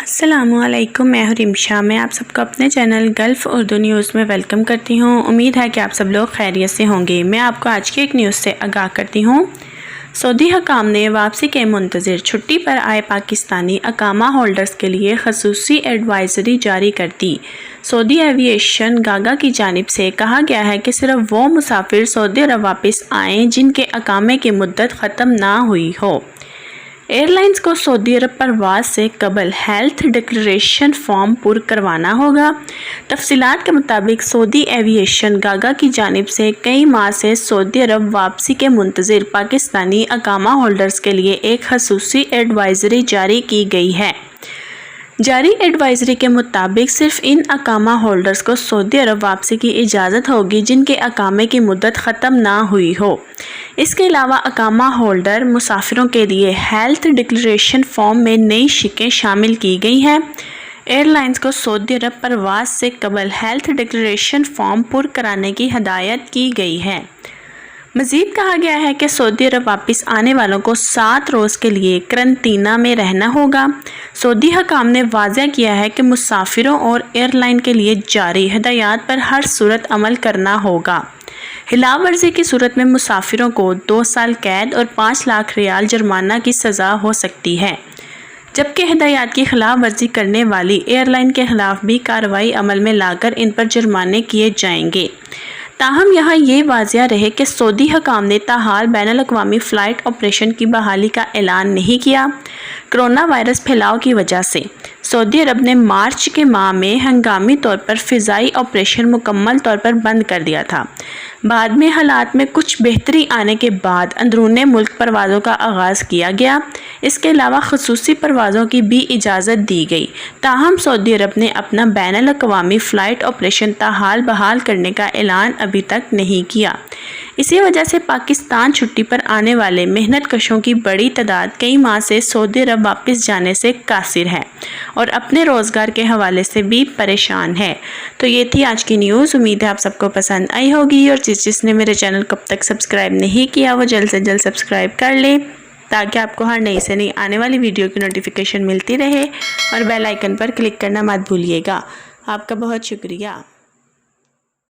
السلام علیکم، میں ہوں رمشا۔ میں آپ سب کو اپنے چینل گلف اردو نیوز میں ویلکم کرتی ہوں۔ امید ہے کہ آپ سب لوگ خیریت سے ہوں گے۔ میں آپ کو آج کی ایک نیوز سے آگاہ کرتی ہوں۔ سعودی حکام نے واپسی کے منتظر چھٹی پر آئے پاکستانی اقامہ ہولڈرز کے لیے خصوصی ایڈوائزری جاری کر دی۔ سعودی ایوی ایشن گاگا کی جانب سے کہا گیا ہے کہ صرف وہ مسافر سعودی عرب واپس آئیں جن کے اقامے کی مدت ختم نہ ہوئی ہو۔ ایئر لائنز کو سعودی عرب پرواز سے قبل ہیلتھ ڈکلریشن فارم پر کروانا ہوگا۔ تفصیلات کے مطابق سعودی ایوی ایشن گاگا کی جانب سے کئی ماہ سے سعودی عرب واپسی کے منتظر پاکستانی اقامہ ہولڈرز کے لیے ایک خصوصی ایڈوائزری جاری کی گئی ہے۔ جاری ایڈوائزری کے مطابق صرف ان اقامہ ہولڈرز کو سعودی عرب واپسی کی اجازت ہوگی جن کے اقامے کی مدت ختم نہ ہوئی ہو۔ اس کے علاوہ اقامہ ہولڈر مسافروں کے لیے ہیلتھ ڈکلریشن فارم میں نئی شقیں شامل کی گئی ہیں۔ ایئر لائنز کو سعودی عرب پرواز سے قبل ہیلتھ ڈکلریشن فارم پر کرانے کی ہدایت کی گئی ہے۔ مزید کہا گیا ہے کہ سعودی عرب واپس آنے والوں کو 7 روز کے لیے قرنطینہ میں رہنا ہوگا۔ سعودی حکام نے واضح کیا ہے کہ مسافروں اور ایئر لائن کے لیے جاری ہدایات پر ہر صورت عمل کرنا ہوگا۔ خلاف ورزی کی صورت میں مسافروں کو 2 سال قید اور 5 لاکھ ریال جرمانہ کی سزا ہو سکتی ہے، جبکہ ہدایات کی خلاف ورزی کرنے والی ایئر لائن کے خلاف بھی کارروائی عمل میں لا کر ان پر جرمانے کیے جائیں گے۔ تاہم یہاں یہ واضح رہے کہ سعودی حکام نے تاحال بین الاقوامی فلائٹ آپریشن کی بحالی کا اعلان نہیں کیا۔ کرونا وائرس پھیلاؤ کی وجہ سے سعودی عرب نے مارچ کے ماہ میں ہنگامی طور پر فضائی آپریشن مکمل طور پر بند کر دیا تھا۔ بعد میں حالات میں کچھ بہتری آنے کے بعد اندرون ملک پروازوں کا آغاز کیا گیا۔ اس کے علاوہ خصوصی پروازوں کی بھی اجازت دی گئی۔ تاہم سعودی عرب نے اپنا بین الاقوامی فلائٹ آپریشن تاحال بحال کرنے کا اعلان ابھی تک نہیں کیا۔ اسی وجہ سے پاکستان چھٹی پر آنے والے محنت کشوں کی بڑی تعداد کئی ماہ سے سعودی عرب واپس جانے سے قاصر ہے اور اپنے روزگار کے حوالے سے بھی پریشان ہے۔ تو یہ تھی آج کی نیوز۔ امید ہے آپ سب کو پسند آئی ہوگی، اور جس نے میرے چینل کو اب تک سبسکرائب نہیں کیا وہ جلد سے جلد سبسکرائب کر لیں تاکہ آپ کو ہر نئی سے نئی آنے والی ویڈیو کی نوٹیفیکیشن ملتی رہے، اور بیل آئیکن پر کلک کرنا مت بھولیے گا۔ آپ کا بہت شکریہ۔